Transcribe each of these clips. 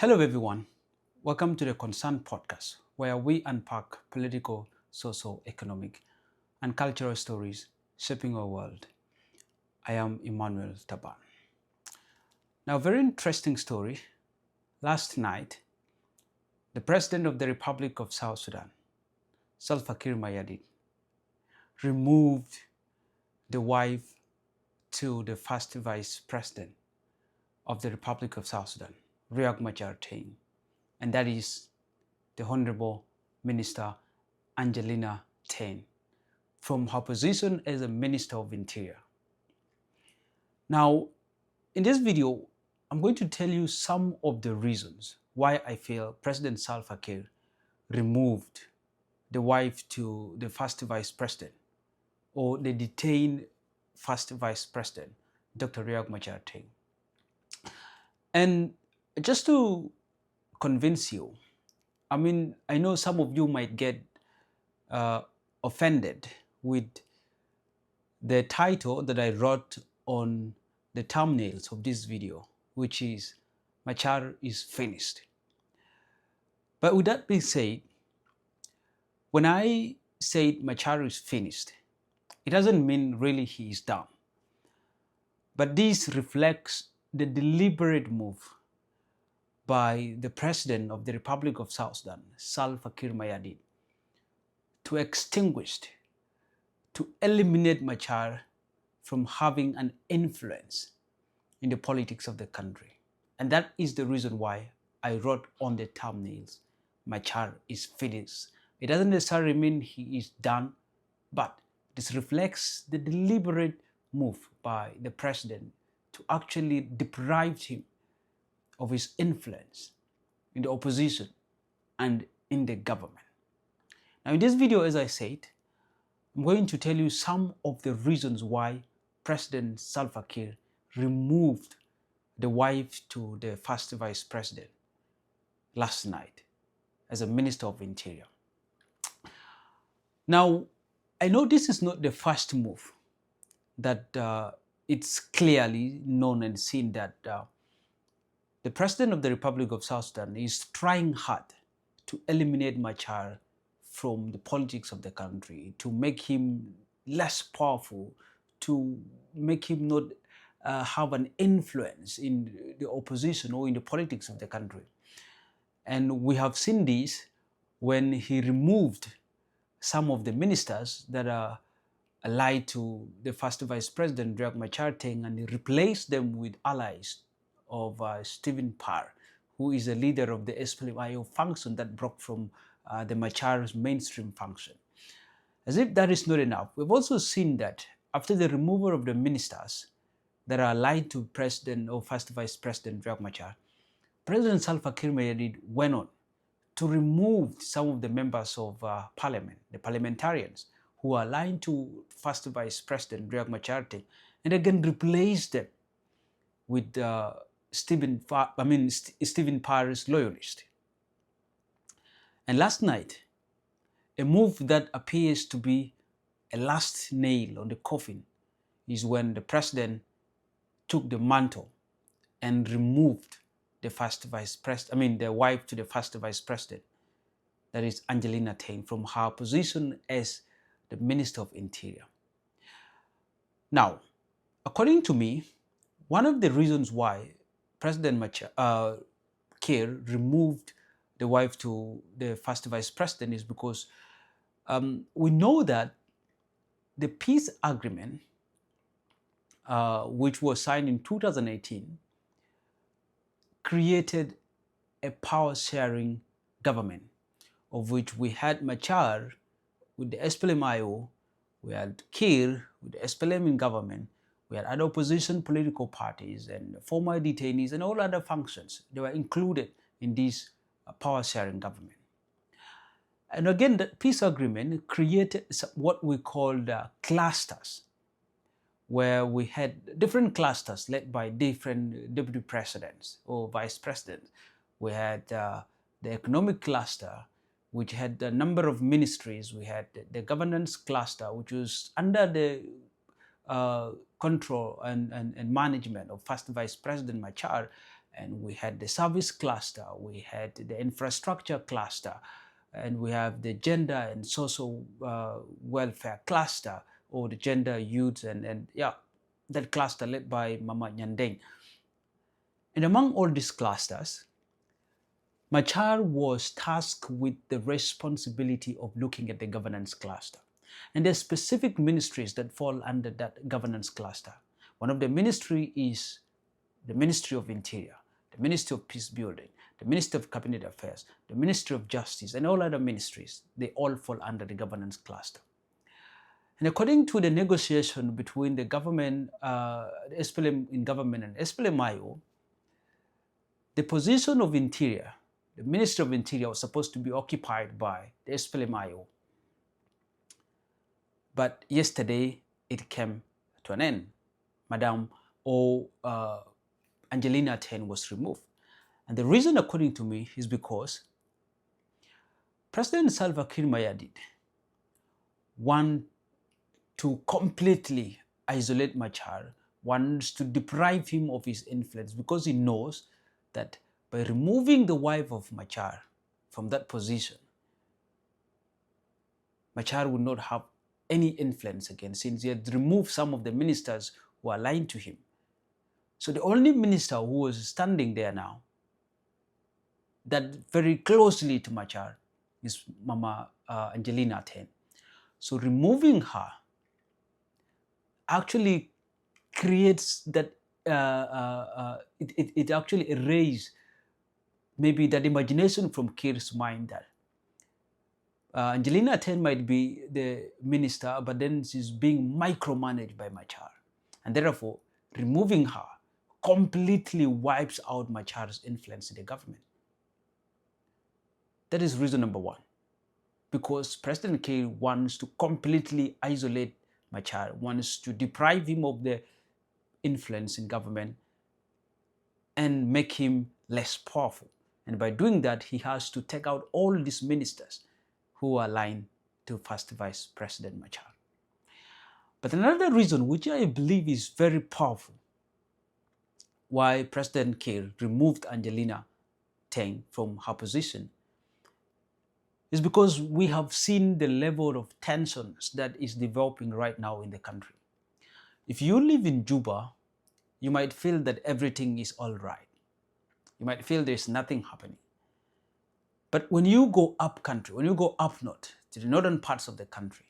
Hello, everyone. Welcome to the Concern Podcast, where we unpack political, social, economic, and cultural stories shaping our world. I am Emmanuel Taban. Now, a very interesting story. Last night, the President of the Republic of South Sudan, Kiir Mayardit, removed the wife to the first Vice President of the Republic of South Sudan, Machar, and that is the Honorable Minister Angelina Teny, from her position as a Minister of Interior. Now, in this video, I'm going to tell you some of the reasons why I feel President Salva Kiir removed the wife to the first Vice President, or the detained first Vice President, Dr. Riek Machar. And just to convince you, I know some of you might get offended with the title that I wrote on the thumbnails of this video, which is Machar is finished. But with that being said, when I said Machar is finished, it doesn't mean really he is done. But this reflects the deliberate move by the President of the Republic of South Sudan, Salva Kiir Mayardit, to extinguish, to eliminate Machar from having an influence in the politics of the country. And that is the reason why I wrote on the thumbnails, Machar is finished. It doesn't necessarily mean he is done, but this reflects the deliberate move by the President to actually deprive him of his influence in the opposition and in the government. Now, in this video, as I said, I'm going to tell you some of the reasons why President Salva Kiir removed the wife to the first Vice President last night as a Minister of Interior. Now, I know this is not the first move that it's clearly known and seen that the President of the Republic of South Sudan is trying hard to eliminate Machar from the politics of the country, to make him less powerful, to make him not have an influence in the opposition or in the politics of the country. And we have seen this when he removed some of the ministers that are allied to the first Vice President, Riek Machar, and he replaced them with allies of Stephen Parr, who is a leader of the SPLM-IO function that broke from the Machar's mainstream function. As if that is not enough, we've also seen that after the removal of the ministers that are allied to President or first Vice President Riek Machar, President Salva Kiir Mayardit went on to remove some of the members of parliament, the parliamentarians, who are aligned to first Vice President Riek Machar, and again replaced them with Stephen Parr's loyalist. And last night, a move that appears to be a last nail on the coffin is when the President took the mantle and removed the wife to the first Vice President, that is Angelina Teny, from her position as the Minister of Interior. Now, according to me, one of the reasons why President Kiir removed the wife to the first Vice President is because we know that the peace agreement, which was signed in 2018, created a power-sharing government, of which we had Machar with the SPLM-IO, we had Kiir with the SPLM in government, we had other opposition political parties and former detainees and all other functions. They were included in this power-sharing government. And again, the peace agreement created what we call clusters, where we had different clusters led by different deputy presidents or vice presidents. We had the economic cluster, which had a number of ministries. We had the governance cluster, which was under the control and management of first Vice President Machar. and we had the service cluster, we had the infrastructure cluster, and we have the gender and social welfare cluster, or the gender, youth, and yeah, that cluster led by Mama Nyandeng. And among all these clusters, Machar was tasked with the responsibility of looking at the governance cluster. And there are specific ministries that fall under that governance cluster. One of the ministry is the Ministry of Interior, the Ministry of Peace Building, the Ministry of Cabinet Affairs, the Ministry of Justice, and all other ministries. They all fall under the governance cluster. And according to the negotiation between the government, the SPLM in government and SPLM-IO, the position of Interior, the Ministry of Interior, was supposed to be occupied by the SPLM-IO. But yesterday, it came to an end. Madam Angelina Teny was removed. And the reason, according to me, is because President Salva Kiir Mayardit wants to completely isolate Machar, wants to deprive him of his influence, because he knows that by removing the wife of Machar from that position, Machar would not have any influence again, since he had removed some of the ministers who are aligned to him. So the only minister who was standing there now, that very closely to Machar, is Mama Angelina Teny. So removing her actually creates that, it actually erases maybe that imagination from Kiir's mind that Angelina Teny might be the minister, but then she's being micromanaged by Machar. And therefore, removing her completely wipes out Machar's influence in the government. That is reason number one. Because President Kiir wants to completely isolate Machar, wants to deprive him of the influence in government and make him less powerful. And by doing that, he has to take out all these ministers who are aligned to first Vice President Machar. But another reason, which I believe is very powerful, why President Kiir removed Angelina Teny from her position, is because we have seen the level of tensions that is developing right now in the country. If you live in Juba, you might feel that everything is all right. You might feel there's nothing happening. But when you go up country, when you go up north, to the northern parts of the country,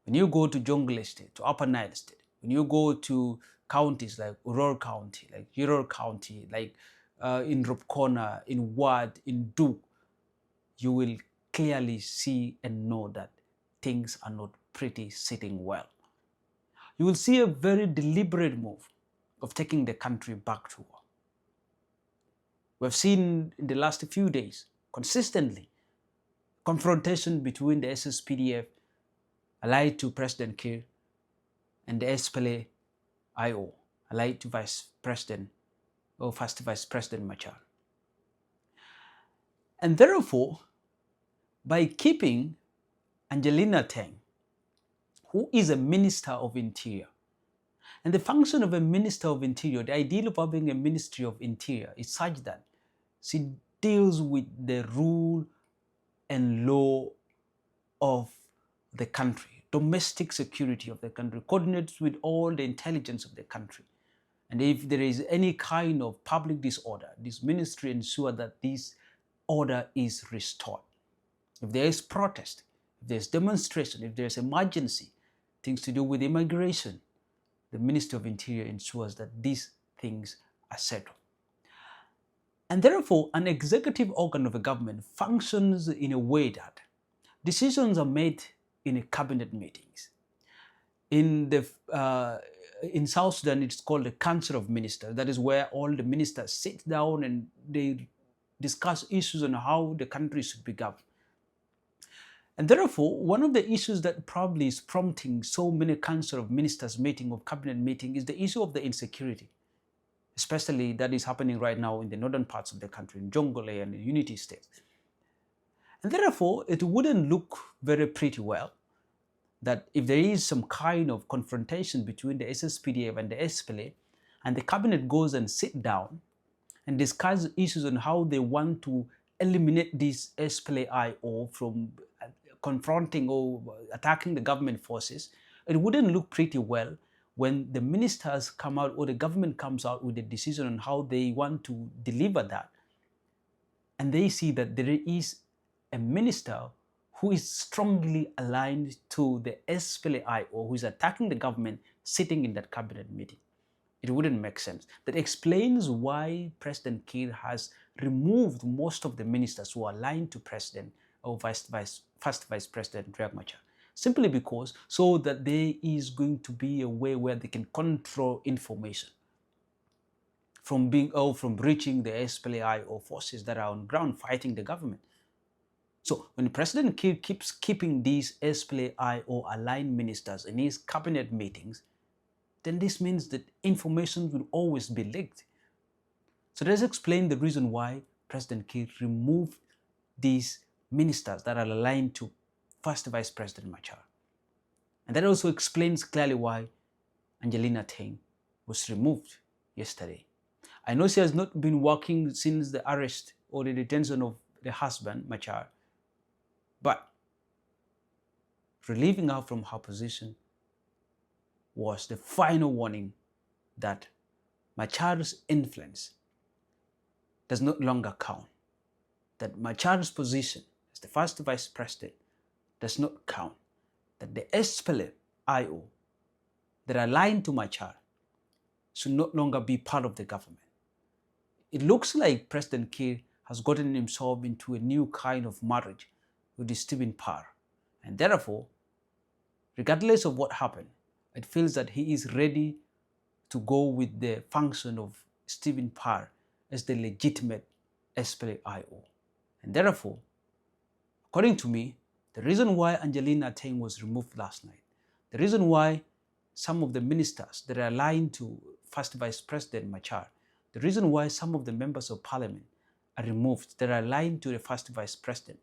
when you go to Jonglei State, to Upper Nile State, when you go to counties like Uror County, like Yuror County, like in Rupkona, in Wad, in Duke, you will clearly see and know that things are not pretty sitting well. You will see a very deliberate move of taking the country back to war. We've seen in the last few days, consistently, confrontation between the SSPDF, allied to President Kiir, and the SPLA-IO, allied to Vice President, or First Vice President Machar. And therefore, by keeping Angelina Teny, who is a Minister of Interior, and the function of a Minister of Interior, the ideal of having a Ministry of Interior is such that she deals with the rule and law of the country, domestic security of the country, coordinates with all the intelligence of the country. And if there is any kind of public disorder, this ministry ensures that this order is restored. If there is protest, if there is demonstration, if there is emergency, things to do with immigration, the Ministry of Interior ensures that these things are settled. And therefore, an executive organ of a government functions in a way that decisions are made in a cabinet meetings. In South Sudan, it's called the Council of Ministers. That is where all the ministers sit down and they discuss issues on how the country should be governed. And therefore, one of the issues that probably is prompting so many Council of Ministers meeting, of cabinet meeting, is the issue of the insecurity, especially that is happening right now in the northern parts of the country, in Jonglei and the Unity State. And therefore, it wouldn't look very pretty well that if there is some kind of confrontation between the SSPDF and the SPLA, and the cabinet goes and sit down and discuss issues on how they want to eliminate this SPLA-IO from confronting or attacking the government forces, it wouldn't look pretty well when the ministers come out or the government comes out with a decision on how they want to deliver that, and they see that there is a minister who is strongly aligned to the SPLA-IO, who is attacking the government, sitting in that cabinet meeting. It wouldn't make sense. That explains why President Kiir has removed most of the ministers who are aligned to President or First Vice President Riek Machar. Simply because so that there is going to be a way where they can control information from reaching the SPLA-IO forces that are on ground fighting the government. So when President Kiir keeps keeping these SPLA-IO aligned ministers in his cabinet meetings, then this means that information will always be leaked. So let's explain the reason why President Kiir removed these ministers that are aligned to First Vice President Machar. And that also explains clearly why Angelina Teny was removed yesterday. I know she has not been working since the arrest or the detention of the husband, Machar, but relieving her from her position was the final warning that Machar's influence does no longer count, that Machar's position as the first vice president does not count, that the SPLA-IO that are aligned to Machar should no longer be part of the government. It looks like President Kiir has gotten himself into a new kind of marriage with the Stephen Parr, and therefore, regardless of what happened, it feels that he is ready to go with the function of Stephen Parr as the legitimate SPLA-IO. And therefore, according to me, the reason why Angelina Teny was removed last night, the reason why some of the ministers that are aligned to First Vice President Machar, the reason why some of the members of parliament are removed that are aligned to the First Vice President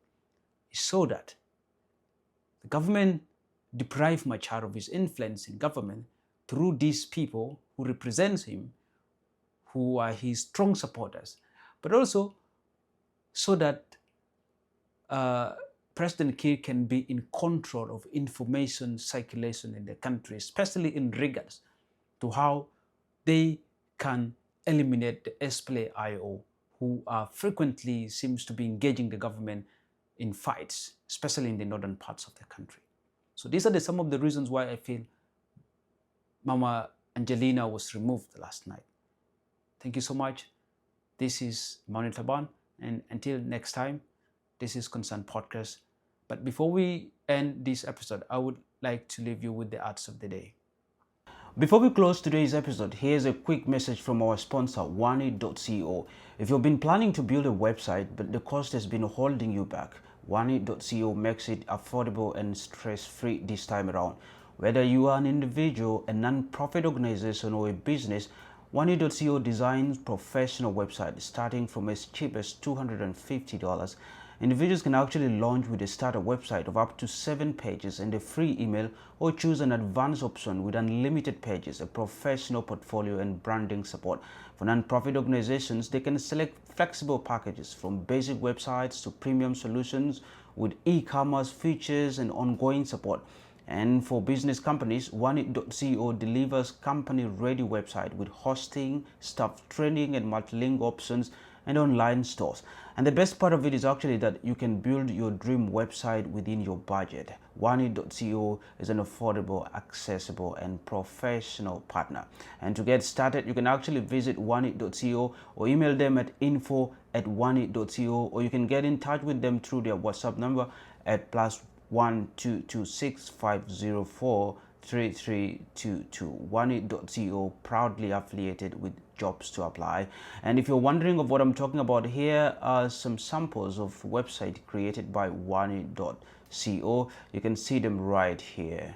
is so that the government deprive Machar of his influence in government through these people who represent him, who are his strong supporters, but also so that President Kiir can be in control of information circulation in the country, especially in regards to how they can eliminate the SPLA-IO, who frequently seems to be engaging the government in fights, especially in the northern parts of the country. So these are some of the reasons why I feel Mama Angelina was removed last night. Thank you so much. This is Emmanuel Taban, and until next time, this is Concerned Podcast. But before we end this episode, I would like to leave you with the arts of the day. Before we close today's episode, here's a quick message from our sponsor, Wanit.co. If you've been planning to build a website, but the cost has been holding you back, Wanit.co makes it affordable and stress-free this time around. Whether you are an individual, a non-profit organization, or a business, Wanit.co designs professional websites starting from as cheap as $250. Individuals can actually launch with a starter website of up to 7 pages and a free email, or choose an advanced option with unlimited pages, a professional portfolio, and branding support. For non-profit organizations, they can select flexible packages from basic websites to premium solutions with e-commerce features and ongoing support. And for business companies, Wanit.co delivers company-ready website with hosting, staff training, and multilingual options and online stores. And the best part of it is actually that you can build your dream website within your budget. Wanit.co is an affordable, accessible, and professional partner. And to get started, you can actually visit Wanit.co or email them at info@wanit.co, or you can get in touch with them through their WhatsApp number at +1 226 504 3322. Wanit.co, proudly affiliated with Jobs to Apply. And if you're wondering of what I'm talking about, here are some samples of website created by Wanit.co. You can see them right here.